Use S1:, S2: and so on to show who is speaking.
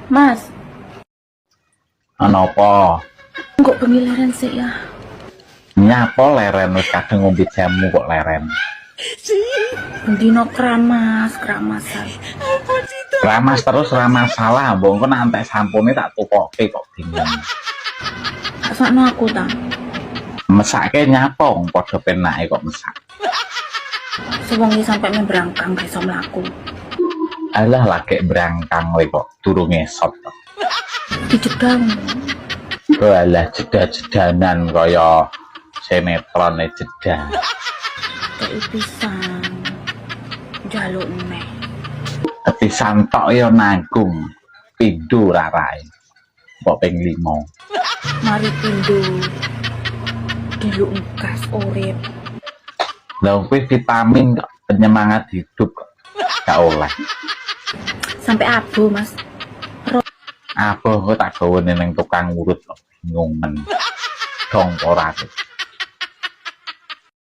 S1: Mas,
S2: Ana apa?
S1: kok pengilaran sih ya?
S2: Nyapa leren wis kadang ngombe jamu kok leren.
S1: Bendino keramas-keramasan.
S2: Ramas terus ramas salah, mbok engko nek entek sampune tak tukoke kok bingung.
S1: Tak sakno aku ta.
S2: Mesake nyapa wong padha penake kok mesak.
S1: Sewengi sampai memberangkang gak iso mlaku.
S2: Alah lagi berangkang kowe kok durung esot.
S1: Dijedang.
S2: Alah jeda-jedanan kaya sinetron jeda.
S1: Kayak pisang. Jaluk neh.
S2: Pisan tok ya nanggung. Pindho rarai. Mbok ping 5.
S1: Mari pindho. Diluk ngas urip.
S2: Lah kuwi vitamin kok penyemangat hidup kok. Gak oleh.
S1: Sampai abu, Mas.
S2: Apa kok tak gawane ning tukang urut kok bingung men. Dong ora.